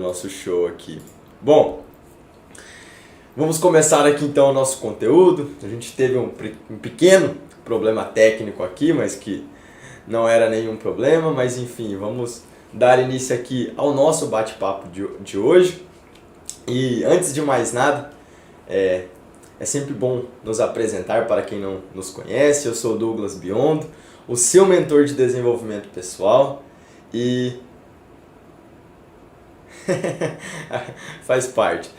Nosso show aqui. Bom, vamos começar aqui então o nosso conteúdo. A gente teve um pequeno problema técnico aqui, mas que não era nenhum problema, mas enfim, vamos dar início aqui ao nosso bate-papo de hoje. E antes de mais nada, é sempre bom nos apresentar para quem não nos conhece. Eu sou o Douglas Biondo, o seu mentor de desenvolvimento pessoal e faz parte.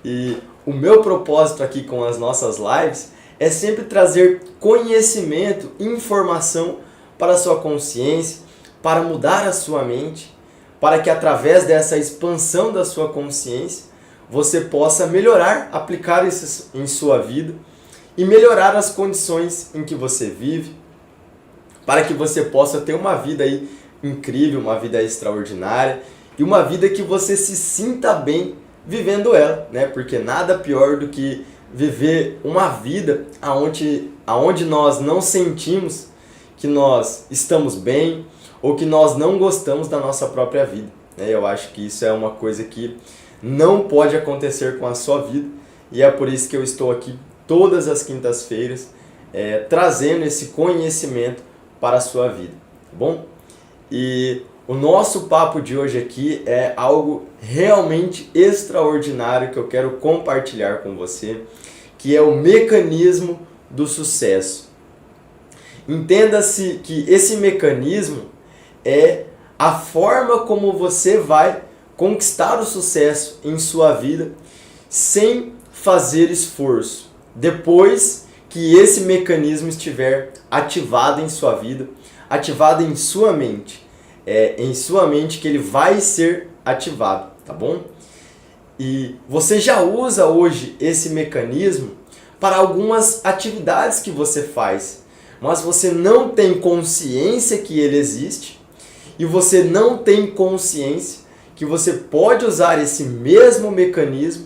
E o meu propósito aqui com as nossas lives é sempre trazer conhecimento e informação para a sua consciência, para mudar a sua mente, para que através dessa expansão da sua consciência você possa melhorar, aplicar isso em sua vida e melhorar as condições em que você vive, para que você possa ter uma vida aí incrível, uma vida extraordinária e uma vida que você se sinta bem vivendo ela, né? Porque nada pior do que viver uma vida aonde nós não sentimos que nós estamos bem ou que nós não gostamos da nossa própria vida, né? Eu acho que isso é uma coisa que não pode acontecer com a sua vida e é por isso que eu estou aqui todas as quintas-feiras trazendo esse conhecimento para a sua vida, tá bom? E o nosso papo de hoje aqui é algo realmente extraordinário que eu quero compartilhar com você, que é o mecanismo do sucesso. Entenda-se que esse mecanismo é a forma como você vai conquistar o sucesso em sua vida sem fazer esforço, depois que esse mecanismo estiver ativado em sua vida, ativado em sua mente. É em sua mente que ele vai ser ativado, tá bom? E você já usa hoje esse mecanismo para algumas atividades que você faz, mas você não tem consciência que ele existe e você não tem consciência que você pode usar esse mesmo mecanismo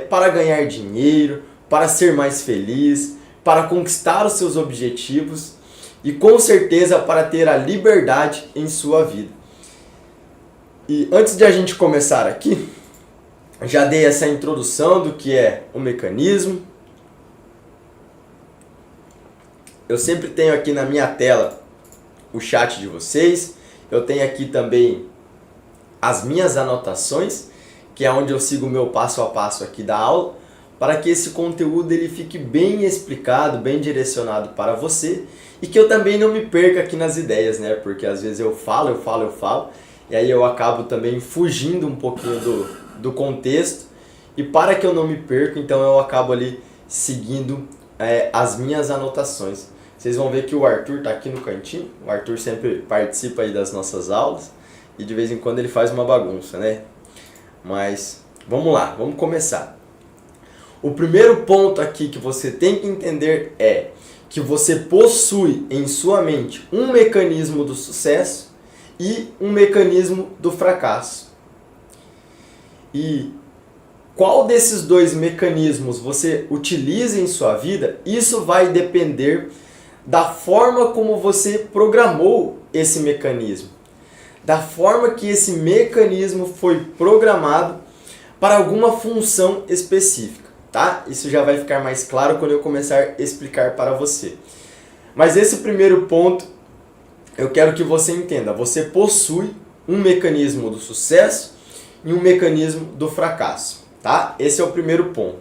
para ganhar dinheiro, para ser mais feliz, para conquistar os seus objetivos e com certeza para ter a liberdade em sua vida. E antes de a gente começar aqui, já dei essa introdução do que é o mecanismo. Eu sempre tenho aqui na minha tela o chat de vocês. Eu tenho aqui também as minhas anotações, que é onde eu sigo o meu passo a passo aqui da aula, para que esse conteúdo ele fique bem explicado, bem direcionado para você e que eu também não me perca aqui nas ideias, né? Porque às vezes eu falo e aí eu acabo também fugindo um pouquinho do contexto e para que eu não me perca, então eu acabo ali seguindo as minhas anotações. Vocês vão ver que o Arthur está aqui no cantinho, o Arthur sempre participa aí das nossas aulas e de vez em quando ele faz uma bagunça, né? Mas vamos lá, vamos começar. O primeiro ponto aqui que você tem que entender é que você possui em sua mente um mecanismo do sucesso e um mecanismo do fracasso. E qual desses dois mecanismos você utiliza em sua vida, isso vai depender da forma como você programou esse mecanismo, da forma que esse mecanismo foi programado para alguma função específica. Tá? Isso já vai ficar mais claro quando eu começar a explicar para você. Mas esse primeiro ponto, eu quero que você entenda. Você possui um mecanismo do sucesso e um mecanismo do fracasso. Tá? Esse é o primeiro ponto.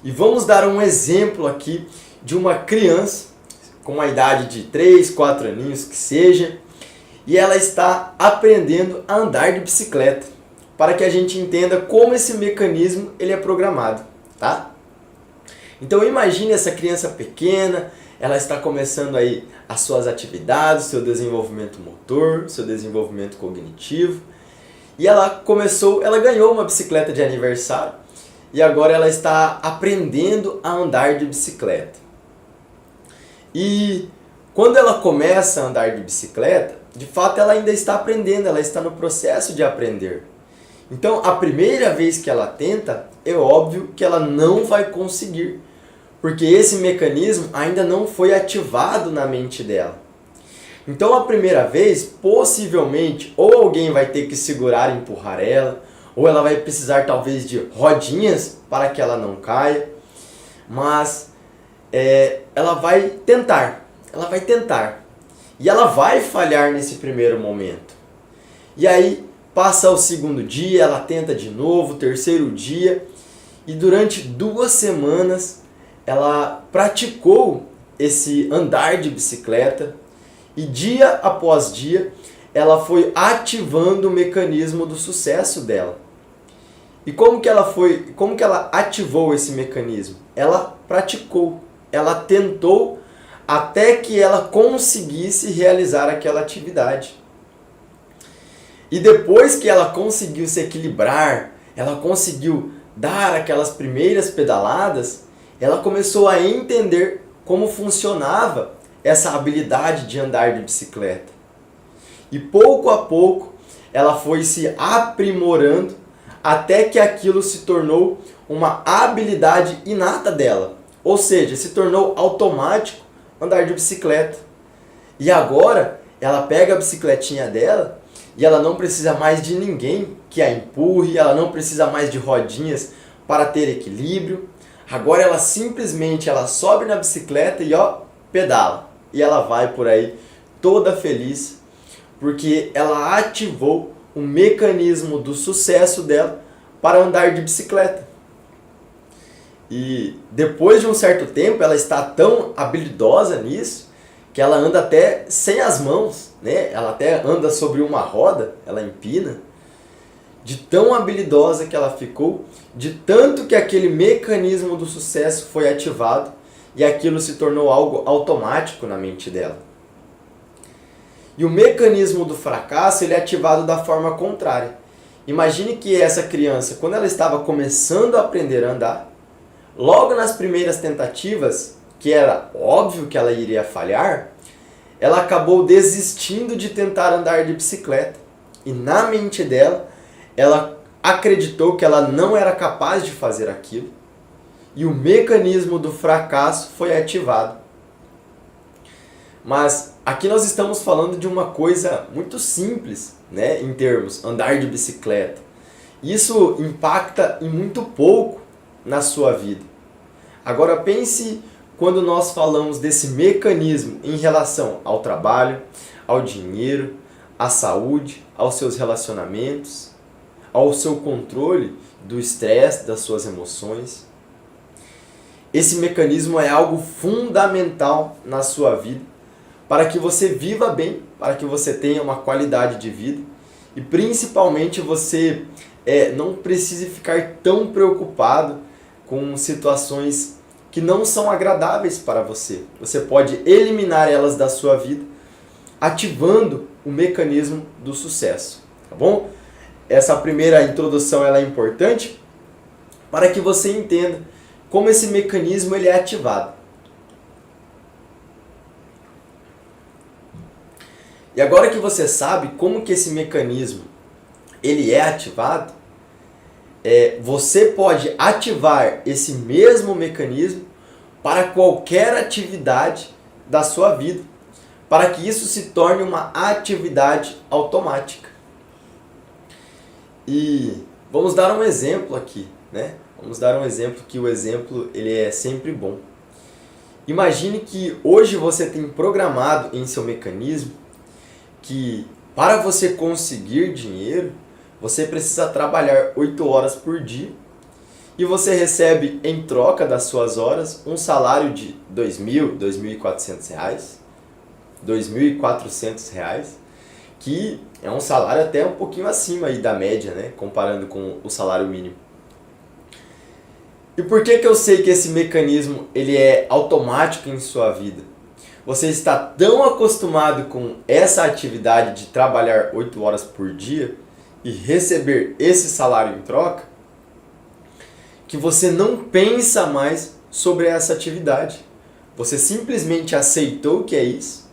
E vamos dar um exemplo aqui de uma criança com uma idade de 3, 4 aninhos que seja, e ela está aprendendo a andar de bicicleta, para que a gente entenda como esse mecanismo ele é programado, tá? Então imagine essa criança pequena, ela está começando aí as suas atividades, seu desenvolvimento motor, seu desenvolvimento cognitivo, e ela ganhou uma bicicleta de aniversário, e agora ela está aprendendo a andar de bicicleta. E quando ela começa a andar de bicicleta, de fato ela ainda está aprendendo, ela está no processo de aprender. Então, a primeira vez que ela tenta, é óbvio que ela não vai conseguir, porque esse mecanismo ainda não foi ativado na mente dela. Então a primeira vez, possivelmente, ou alguém vai ter que segurar e empurrar ela, ou ela vai precisar talvez de rodinhas para que ela não caia, mas ela vai tentar, e ela vai falhar nesse primeiro momento. E aí passa o segundo dia, ela tenta de novo, terceiro dia, e durante 2 semanas ela praticou esse andar de bicicleta, e dia após dia ela foi ativando o mecanismo do sucesso dela. E como que ela ativou esse mecanismo? Ela praticou, ela tentou até que ela conseguisse realizar aquela atividade. E depois que ela conseguiu se equilibrar, ela conseguiu dar aquelas primeiras pedaladas, ela começou a entender como funcionava essa habilidade de andar de bicicleta. E pouco a pouco ela foi se aprimorando até que aquilo se tornou uma habilidade inata dela. Ou seja, se tornou automático andar de bicicleta. E agora ela pega a bicicletinha dela e ela não precisa mais de ninguém que a empurre, ela não precisa mais de rodinhas para ter equilíbrio. Agora ela simplesmente sobe na bicicleta e pedala. E ela vai por aí toda feliz, porque ela ativou o mecanismo do sucesso dela para andar de bicicleta. E depois de um certo tempo, ela está tão habilidosa nisso, que ela anda até sem as mãos, né? Ela até anda sobre uma roda, ela empina. De tão habilidosa que ela ficou, de tanto que aquele mecanismo do sucesso foi ativado, e aquilo se tornou algo automático na mente dela. E o mecanismo do fracasso ele é ativado da forma contrária. Imagine que essa criança, quando ela estava começando a aprender a andar, logo nas primeiras tentativas, que era óbvio que ela iria falhar, ela acabou desistindo de tentar andar de bicicleta. E na mente dela, ela acreditou que ela não era capaz de fazer aquilo. E o mecanismo do fracasso foi ativado. Mas aqui nós estamos falando de uma coisa muito simples, né, em termos andar de bicicleta. Isso impacta em muito pouco na sua vida. Agora pense quando nós falamos desse mecanismo em relação ao trabalho, ao dinheiro, à saúde, aos seus relacionamentos, ao seu controle do estresse, das suas emoções. Esse mecanismo é algo fundamental na sua vida para que você viva bem, para que você tenha uma qualidade de vida e principalmente você não precise ficar tão preocupado com situações que não são agradáveis para você. Você pode eliminar elas da sua vida ativando o mecanismo do sucesso, tá bom? Essa primeira introdução ela é importante para que você entenda como esse mecanismo ele é ativado. E agora que você sabe como que esse mecanismo ele é ativado, você pode ativar esse mesmo mecanismo para qualquer atividade da sua vida, para que isso se torne uma atividade automática. E vamos dar um exemplo aqui, né? Vamos dar um exemplo que o exemplo ele é sempre bom. Imagine que hoje você tem programado em seu mecanismo que para você conseguir dinheiro, você precisa trabalhar 8 horas por dia e você recebe em troca das suas horas um salário de R$ 2.000, R$ 2.400, R$ 2.400, que é um salário até um pouquinho acima aí da média, né? Comparando com o salário mínimo. E por que eu sei que esse mecanismo ele é automático em sua vida? Você está tão acostumado com essa atividade de trabalhar 8 horas por dia e receber esse salário em troca, que você não pensa mais sobre essa atividade. Você simplesmente aceitou que é isso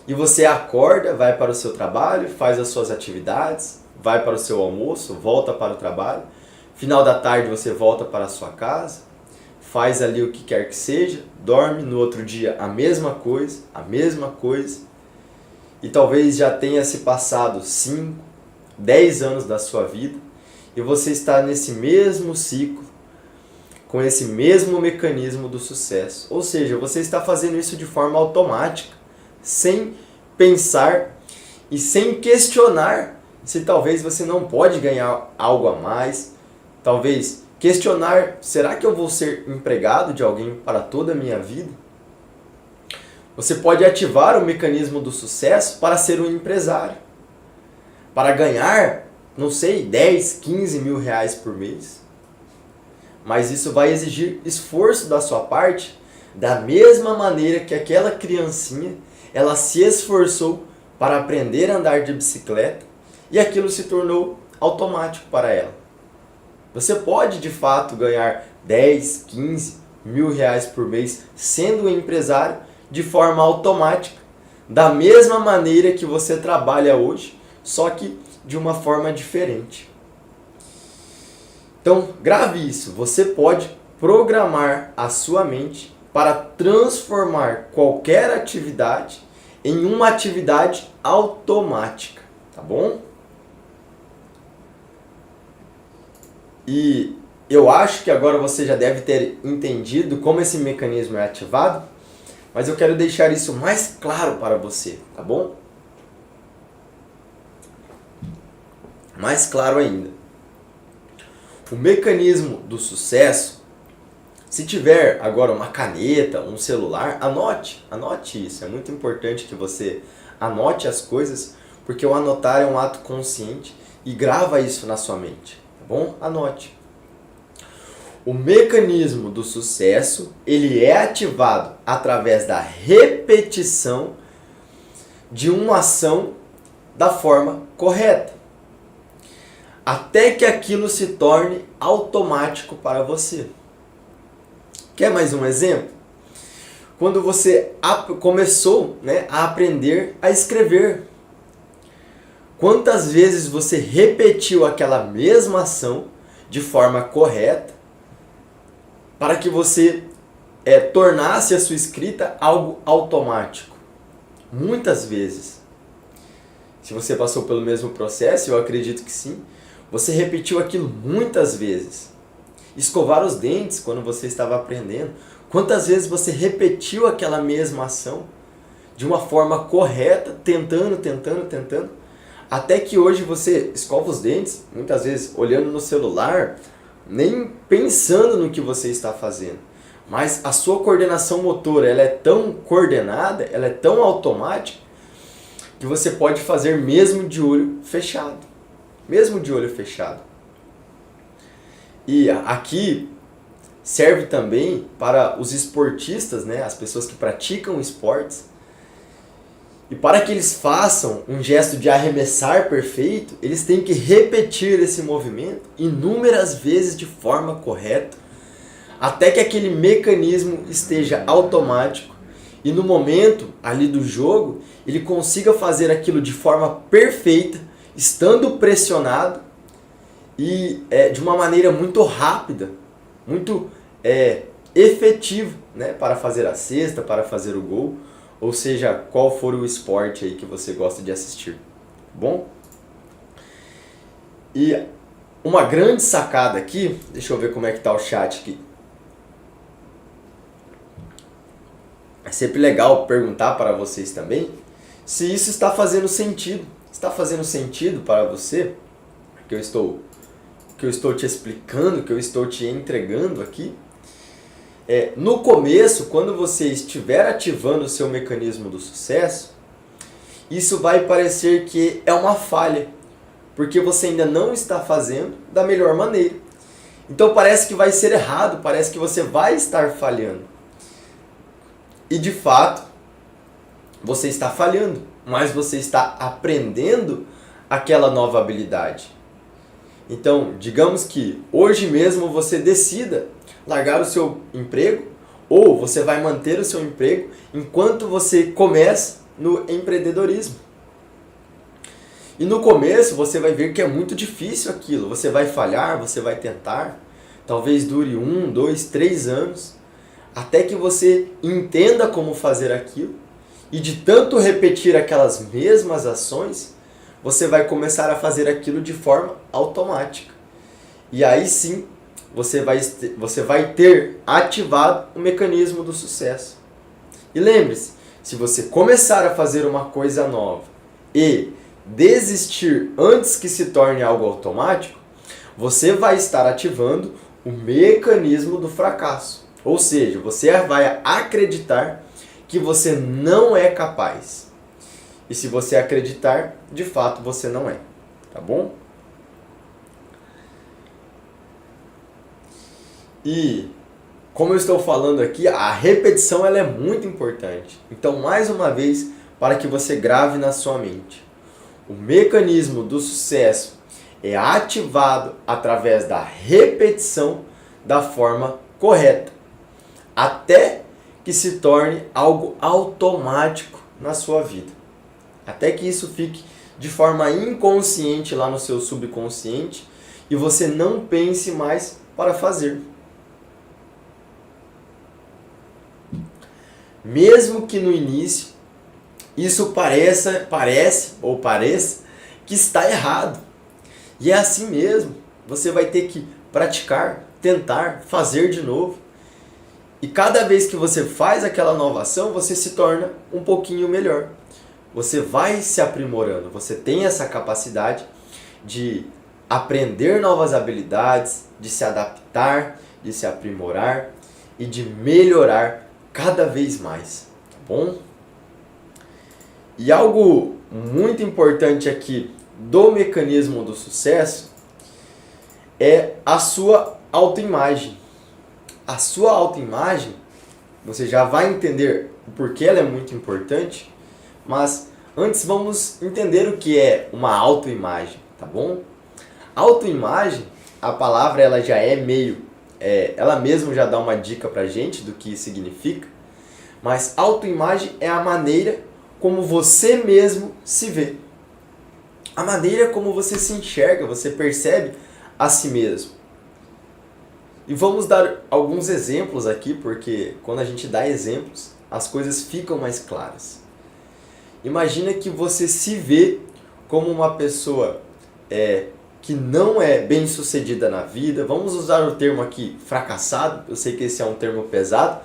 e você acorda, vai para o seu trabalho, faz as suas atividades, vai para o seu almoço, volta para o trabalho. Final da tarde você volta para a sua casa, faz ali o que quer que seja, dorme, no outro dia a mesma coisa, e talvez já tenha se passado 5, 10 anos da sua vida e você está nesse mesmo ciclo, com esse mesmo mecanismo do sucesso. Ou seja, você está fazendo isso de forma automática, sem pensar e sem questionar se talvez você não pode ganhar algo a mais, talvez questionar, será que eu vou ser empregado de alguém para toda a minha vida? Você pode ativar o mecanismo do sucesso para ser um empresário, para ganhar, não sei, 10, 15 mil reais por mês. Mas isso vai exigir esforço da sua parte, da mesma maneira que aquela criancinha, ela se esforçou para aprender a andar de bicicleta e aquilo se tornou automático para ela. Você pode de fato ganhar 10, 15 mil reais por mês sendo um empresário de forma automática, da mesma maneira que você trabalha hoje, só que de uma forma diferente. Então, grave isso. Você pode programar a sua mente para transformar qualquer atividade em uma atividade automática, tá bom? E eu acho que agora você já deve ter entendido como esse mecanismo é ativado, mas eu quero deixar isso mais claro para você, tá bom? Mais claro ainda. O mecanismo do sucesso, se tiver agora uma caneta, um celular, anote isso. É muito importante que você anote as coisas, porque o anotar é um ato consciente e grava isso na sua mente, tá bom? Anote. O mecanismo do sucesso, ele é ativado através da repetição de uma ação da forma correta, até que aquilo se torne automático para você. Quer mais um exemplo? Quando você começou, a aprender a escrever, quantas vezes você repetiu aquela mesma ação de forma correta para que você tornasse a sua escrita algo automático? Muitas vezes. Se você passou pelo mesmo processo, eu acredito que sim, você repetiu aquilo muitas vezes. Escovar os dentes quando você estava aprendendo. Quantas vezes você repetiu aquela mesma ação de uma forma correta, tentando, até que hoje você escova os dentes, muitas vezes olhando no celular, nem pensando no que você está fazendo. Mas a sua coordenação motora, ela é tão coordenada, ela é tão automática, que você pode fazer mesmo de olho fechado. Mesmo de olho fechado. E aqui serve também para os esportistas, as pessoas que praticam esportes. E para que eles façam um gesto de arremessar perfeito, eles têm que repetir esse movimento inúmeras vezes de forma correta, até que aquele mecanismo esteja automático e no momento ali do jogo, ele consiga fazer aquilo de forma perfeita, estando pressionado e de uma maneira muito rápida, muito efetiva, para fazer a cesta, para fazer o gol, ou seja, qual for o esporte aí que você gosta de assistir. Bom? E uma grande sacada aqui, deixa eu ver como é que está o chat aqui. É sempre legal perguntar para vocês também se isso está fazendo sentido. Está fazendo sentido para você que eu estou te explicando, que eu estou te entregando aqui? No começo, quando você estiver ativando o seu mecanismo do sucesso, isso vai parecer que é uma falha, porque você ainda não está fazendo da melhor maneira. Então parece que vai ser errado, parece que você vai estar falhando. E de fato, você está falhando, mas você está aprendendo aquela nova habilidade. Então, digamos que hoje mesmo você decida largar o seu emprego, ou você vai manter o seu emprego enquanto você começa no empreendedorismo. E no começo você vai ver que é muito difícil aquilo, você vai falhar, você vai tentar, talvez dure 1, 2, 3 anos, até que você entenda como fazer aquilo E de tanto repetir aquelas mesmas ações, você vai começar a fazer aquilo de forma automática. E aí sim, você vai ter ativado o mecanismo do sucesso. E lembre-se, se você começar a fazer uma coisa nova e desistir antes que se torne algo automático, você vai estar ativando o mecanismo do fracasso. Ou seja, você vai acreditar que você não é capaz. E se você acreditar, de fato você não é. Tá bom? E como eu estou falando aqui, a repetição ela é muito importante. Então, mais uma vez, para que você grave na sua mente. O mecanismo do sucesso é ativado através da repetição da forma correta, até que se torne algo automático na sua vida. Até que isso fique de forma inconsciente lá no seu subconsciente e você não pense mais para fazer. Mesmo que no início isso pareça que está errado. E é assim mesmo. Você vai ter que praticar, tentar, fazer de novo. E cada vez que você faz aquela nova ação, você se torna um pouquinho melhor. Você vai se aprimorando. Você tem essa capacidade de aprender novas habilidades, de se adaptar, de se aprimorar e de melhorar cada vez mais. Tá bom? E algo muito importante aqui do mecanismo do sucesso é a sua autoimagem. A sua autoimagem, você já vai entender o porquê ela é muito importante, mas antes vamos entender o que é uma autoimagem, tá bom? Autoimagem, a palavra ela já é meio, ela mesma já dá uma dica pra gente do que significa, mas autoimagem é a maneira como você mesmo se vê. A maneira como você se enxerga, você percebe a si mesmo. E vamos dar alguns exemplos aqui, porque quando a gente dá exemplos, as coisas ficam mais claras. Imagina que você se vê como uma pessoa que não é bem sucedida na vida. Vamos usar o termo aqui, fracassado. Eu sei que esse é um termo pesado,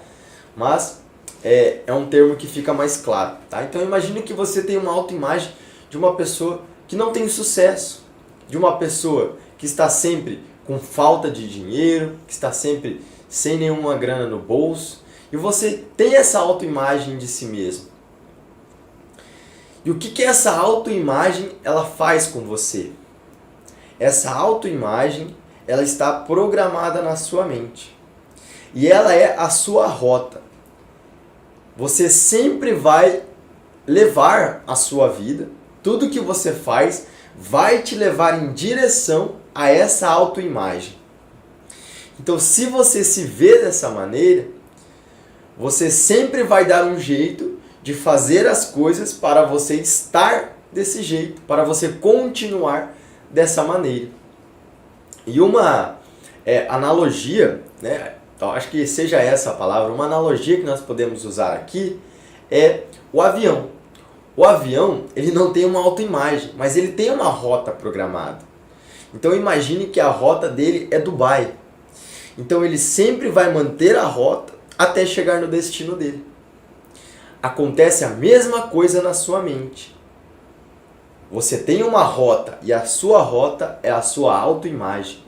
mas é um termo que fica mais claro. Tá? Então imagine que você tem uma autoimagem de uma pessoa que não tem sucesso, de uma pessoa que está sempre com falta de dinheiro, que está sempre sem nenhuma grana no bolso, e você tem essa autoimagem de si mesmo. E o que essa autoimagem ela faz com você? Essa autoimagem ela está programada na sua mente. E ela é a sua rota. Você sempre vai levar a sua vida, tudo que você faz vai te levar em direção a essa autoimagem. Então, se você se vê dessa maneira, você sempre vai dar um jeito de fazer as coisas para você estar desse jeito, para você continuar dessa maneira. E uma analogia, né? Então, acho que seja essa a palavra, uma analogia que nós podemos usar aqui é o avião. O avião, ele não tem uma autoimagem, mas ele tem uma rota programada. Então imagine que a rota dele é Dubai. Então ele sempre vai manter a rota até chegar no destino dele. Acontece a mesma coisa na sua mente. Você tem uma rota e a sua rota é a sua autoimagem.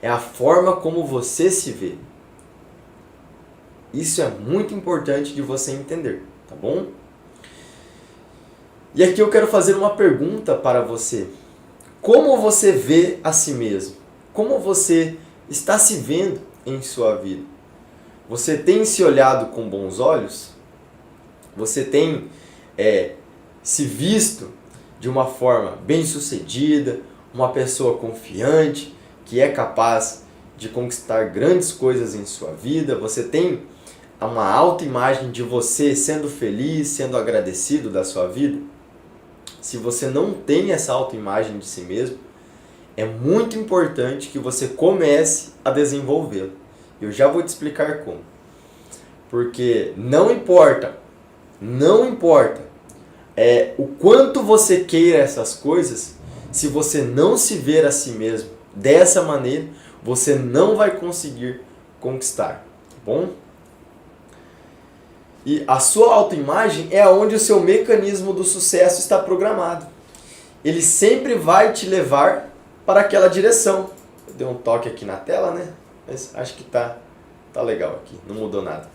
É a forma como você se vê. Isso é muito importante de você entender, tá bom? E aqui eu quero fazer uma pergunta para você. Como você vê a si mesmo? Como você está se vendo em sua vida? Você tem se olhado com bons olhos? Você tem se visto de uma forma bem-sucedida, uma pessoa confiante, que é capaz de conquistar grandes coisas em sua vida? Você tem uma autoimagem de você sendo feliz, sendo agradecido da sua vida? Se você não tem essa autoimagem de si mesmo, é muito importante que você comece a desenvolvê-la. Eu já vou te explicar como. Porque não importa Não importa o quanto você queira essas coisas, se você não se ver a si mesmo dessa maneira, você não vai conseguir conquistar, tá bom? E a sua autoimagem é onde o seu mecanismo do sucesso está programado. Ele sempre vai te levar para aquela direção. Eu dei um toque aqui na tela, né? Mas acho que tá legal aqui, não mudou nada.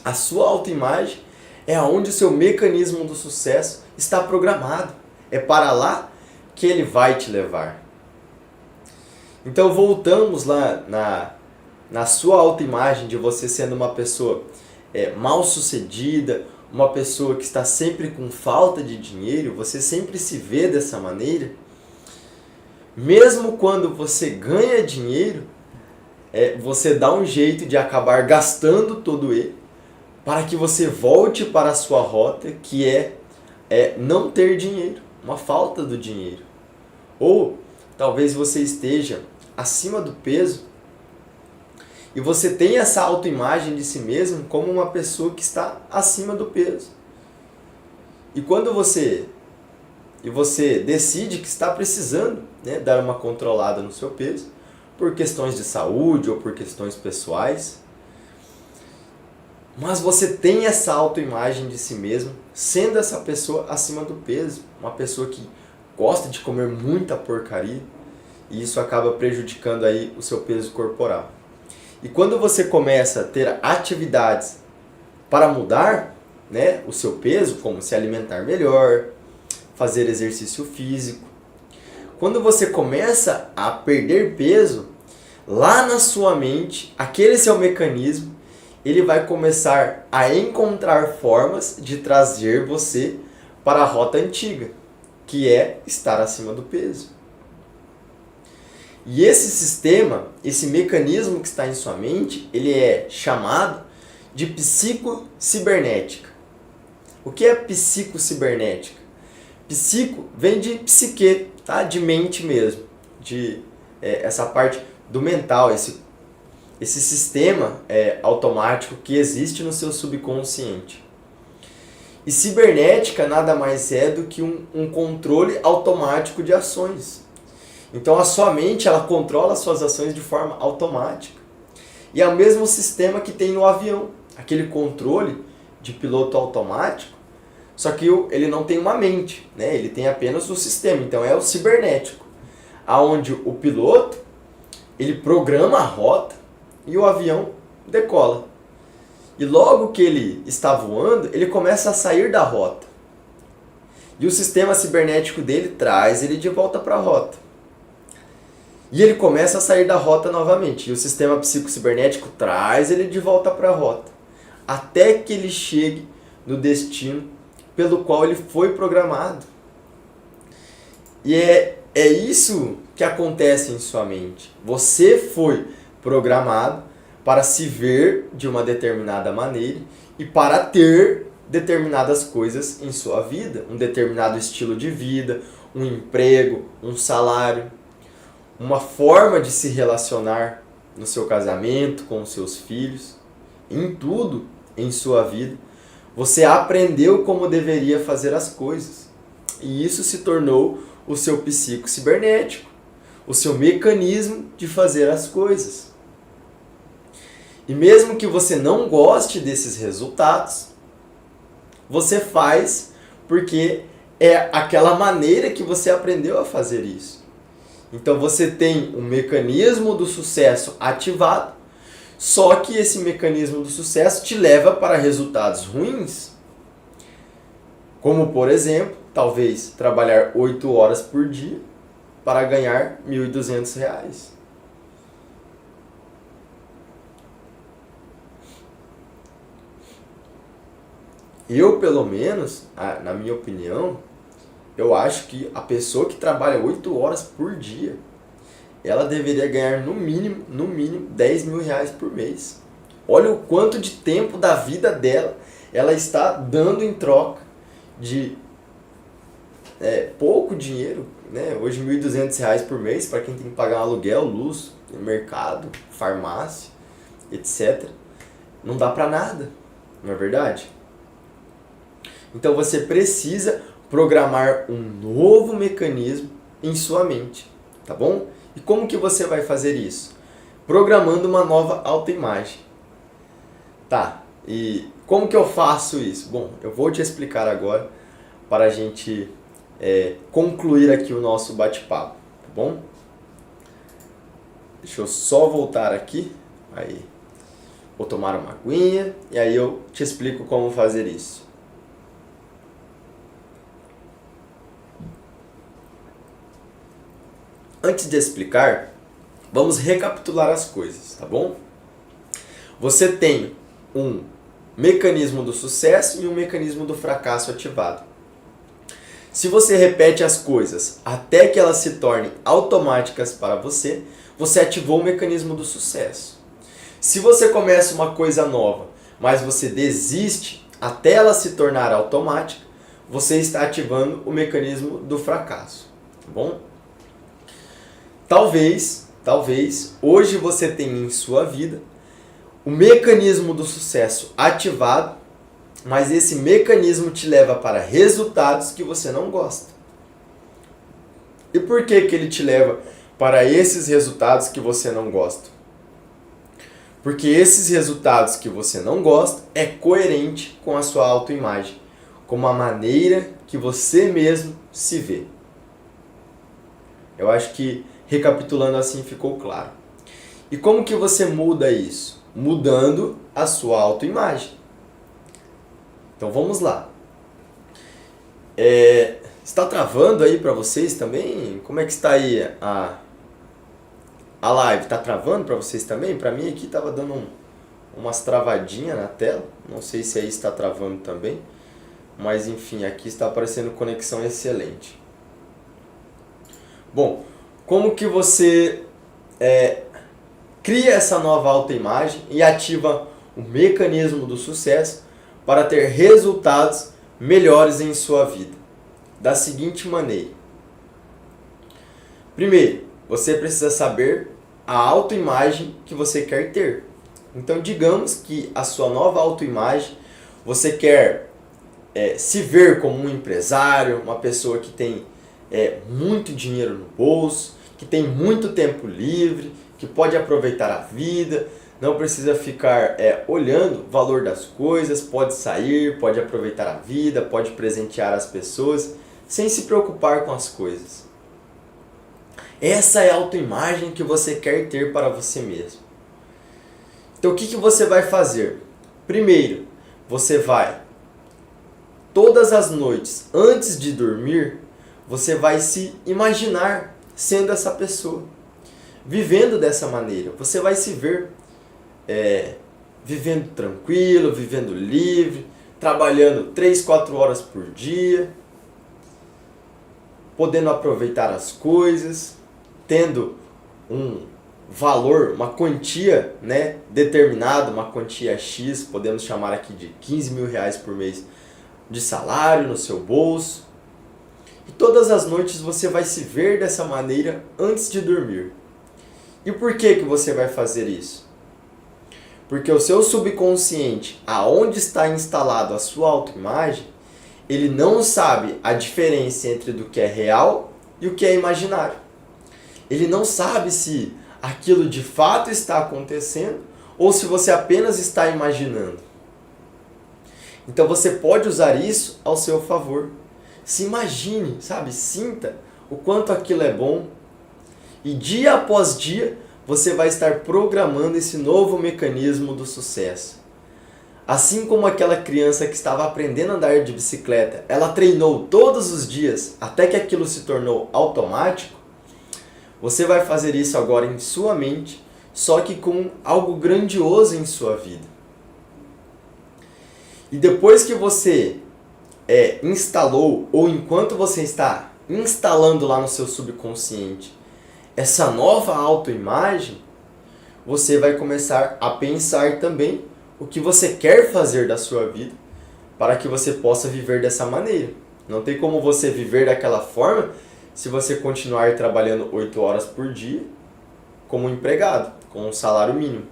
A sua autoimagem é onde o seu mecanismo do sucesso está programado. É para lá que ele vai te levar. Então voltamos lá na sua autoimagem de você sendo uma pessoa mal sucedida, uma pessoa que está sempre com falta de dinheiro, você sempre se vê dessa maneira. Mesmo quando você ganha dinheiro, você dá um jeito de acabar gastando todo ele, para que você volte para a sua rota, que é não ter dinheiro, uma falta do dinheiro. Ou talvez você esteja acima do peso e você tem essa autoimagem de si mesmo como uma pessoa que está acima do peso. E quando você decide que está precisando, né, dar uma controlada no seu peso, por questões de saúde ou por questões pessoais, mas você tem essa autoimagem de si mesmo, sendo essa pessoa acima do peso, uma pessoa que gosta de comer muita porcaria, e isso acaba prejudicando aí o seu peso corporal. E quando você começa a ter atividades para mudar, né, o seu peso, como se alimentar melhor, fazer exercício físico, quando você começa a perder peso, lá na sua mente, aquele seu mecanismo, ele vai começar a encontrar formas de trazer você para a rota antiga, que é estar acima do peso. E esse sistema, esse mecanismo que está em sua mente, ele é chamado de psicocibernética. O que é psicocibernética? Psico vem de psique, tá? De mente mesmo, de essa parte do mental, esse sistema automático que existe no seu subconsciente. E cibernética nada mais é do que um controle automático de ações. Então a sua mente, ela controla as suas ações de forma automática. E é o mesmo sistema que tem no avião, aquele controle de piloto automático, só que ele não tem uma mente, né? Ele tem apenas o sistema, então é o cibernético, aonde o piloto ele programa a rota e o avião decola. E logo que ele está voando, ele começa a sair da rota. E o sistema cibernético dele traz ele de volta para a rota. E ele começa a sair da rota novamente. E o sistema psicocibernético traz ele de volta para a rota. Até que ele chegue no destino pelo qual ele foi programado. E é isso que acontece em sua mente. Você foi programado para se ver de uma determinada maneira e para ter determinadas coisas em sua vida. Um determinado estilo de vida, um emprego, um salário, uma forma de se relacionar no seu casamento, com os seus filhos, em tudo em sua vida. Você aprendeu como deveria fazer as coisas. E isso se tornou o seu psicocibernético, o seu mecanismo de fazer as coisas. E mesmo que você não goste desses resultados, você faz porque é aquela maneira que você aprendeu a fazer isso. Então você tem um mecanismo do sucesso ativado, só que esse mecanismo do sucesso te leva para resultados ruins. Como, por exemplo, talvez trabalhar 8 horas por dia para ganhar R$ 1.200. Eu, pelo menos, na minha opinião, eu acho que a pessoa que trabalha 8 horas por dia, ela deveria ganhar no mínimo R$ 10.000 por mês. Olha o quanto de tempo da vida dela ela está dando em troca de pouco dinheiro, né? Hoje R$ 1.200 por mês para quem tem que pagar um aluguel, luz, mercado, farmácia, etc. Não dá para nada, não é verdade? Então você precisa programar um novo mecanismo em sua mente, tá bom? E como que você vai fazer isso? Programando uma nova autoimagem. Tá, e como que eu faço isso? Bom, eu vou te explicar agora para a gente concluir aqui o nosso bate-papo, tá bom? Deixa eu só voltar aqui, aí vou tomar uma aguinha e aí eu te explico como fazer isso. Antes de explicar, vamos recapitular as coisas, tá bom? Você tem um mecanismo do sucesso e um mecanismo do fracasso ativado. Se você repete as coisas até que elas se tornem automáticas para você, você ativou o mecanismo do sucesso. Se você começa uma coisa nova, mas você desiste até ela se tornar automática, você está ativando o mecanismo do fracasso, tá bom? Talvez hoje você tenha em sua vida o mecanismo do sucesso ativado, mas esse mecanismo te leva para resultados que você não gosta. E por que ele te leva para esses resultados que você não gosta? Porque esses resultados que você não gosta é coerente com a sua autoimagem, com a maneira que você mesmo se vê. Eu acho que recapitulando assim ficou claro. E como que você muda isso? Mudando a sua autoimagem. Então vamos lá. Está travando aí para vocês também? Como é que está aí a live? Está travando para vocês também? Para mim aqui estava dando umas travadinhas na tela. Não sei se aí está travando também. Mas enfim, aqui está aparecendo conexão excelente. Bom, como que você cria essa nova autoimagem e ativa o mecanismo do sucesso para ter resultados melhores em sua vida? Da seguinte maneira. Primeiro, você precisa saber a autoimagem que você quer ter. Então, digamos que a sua nova autoimagem, você quer se ver como um empresário, uma pessoa que tem muito dinheiro no bolso, que tem muito tempo livre, que pode aproveitar a vida, não precisa ficar olhando o valor das coisas, pode sair, pode aproveitar a vida, pode presentear as pessoas, sem se preocupar com as coisas. Essa é a autoimagem que você quer ter para você mesmo. Então o que você vai fazer? Primeiro, você vai, todas as noites, antes de dormir, você vai se imaginar sendo essa pessoa, vivendo dessa maneira. Você vai se ver vivendo tranquilo, vivendo livre, trabalhando 3, 4 horas por dia, podendo aproveitar as coisas, tendo um valor, uma quantia determinada, uma quantia X, podemos chamar aqui de 15 mil reais por mês de salário no seu bolso. E todas as noites você vai se ver dessa maneira antes de dormir. E por que você vai fazer isso? Porque o seu subconsciente, aonde está instalado a sua autoimagem, ele não sabe a diferença entre do que é real e o que é imaginário. Ele não sabe se aquilo de fato está acontecendo ou se você apenas está imaginando. Então você pode usar isso ao seu favor. Se imagine, sabe? Sinta o quanto aquilo é bom. E dia após dia você vai estar programando esse novo mecanismo do sucesso. Assim como aquela criança que estava aprendendo a andar de bicicleta, ela treinou todos os dias até que aquilo se tornou automático, você vai fazer isso agora em sua mente, só que com algo grandioso em sua vida. E depois que você instalou, ou enquanto você está instalando lá no seu subconsciente essa nova autoimagem, você vai começar a pensar também o que você quer fazer da sua vida para que você possa viver dessa maneira. Não tem como você viver daquela forma se você continuar trabalhando 8 horas por dia como empregado, com um salário mínimo.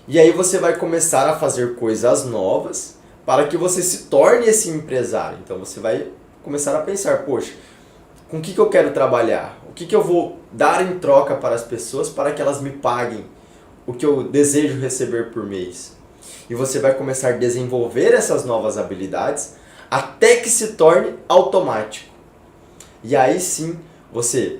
E aí você vai começar a fazer coisas novas para que você se torne esse empresário. Então você vai começar a pensar, poxa, com o que eu quero trabalhar? O que eu vou dar em troca para as pessoas para que elas me paguem o que eu desejo receber por mês? E você vai começar a desenvolver essas novas habilidades até que se torne automático. E aí sim, você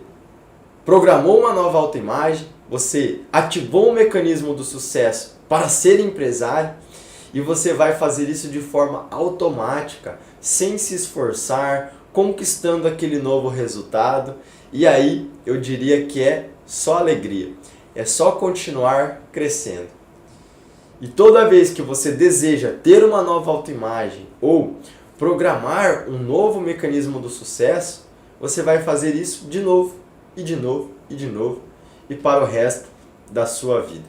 programou uma nova autoimagem, você ativou o mecanismo do sucesso para ser empresário e você vai fazer isso de forma automática, sem se esforçar, conquistando aquele novo resultado. E aí eu diria que é só alegria, é só continuar crescendo. E toda vez que você deseja ter uma nova autoimagem ou programar um novo mecanismo do sucesso, você vai fazer isso de novo, e de novo, e de novo, e para o resto da sua vida.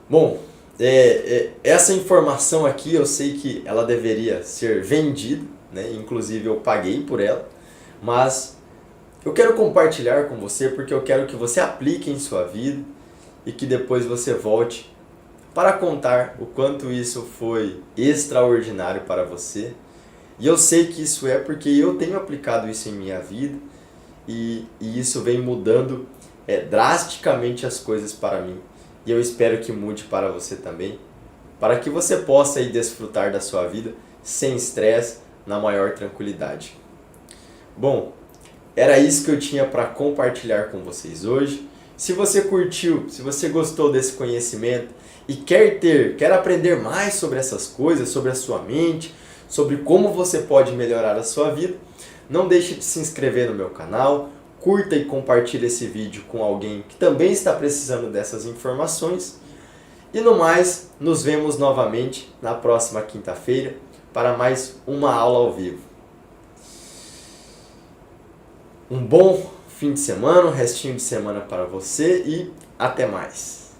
Bom, essa informação aqui eu sei que ela deveria ser vendida, né? Inclusive eu paguei por ela, mas eu quero compartilhar com você porque eu quero que você aplique em sua vida e que depois você volte para contar o quanto isso foi extraordinário para você. E eu sei que isso é porque eu tenho aplicado isso em minha vida e isso vem mudando drasticamente as coisas para mim. E eu espero que mude para você também, para que você possa aí desfrutar da sua vida sem estresse, na maior tranquilidade. Bom, era isso que eu tinha para compartilhar com vocês hoje. Se você curtiu, se você gostou desse conhecimento e quer aprender mais sobre essas coisas, sobre a sua mente, sobre como você pode melhorar a sua vida, não deixe de se inscrever no meu canal, curta e compartilhe esse vídeo com alguém que também está precisando dessas informações. E no mais, nos vemos novamente na próxima quinta-feira para mais uma aula ao vivo. Um bom fim de semana, um restinho de semana para você e até mais.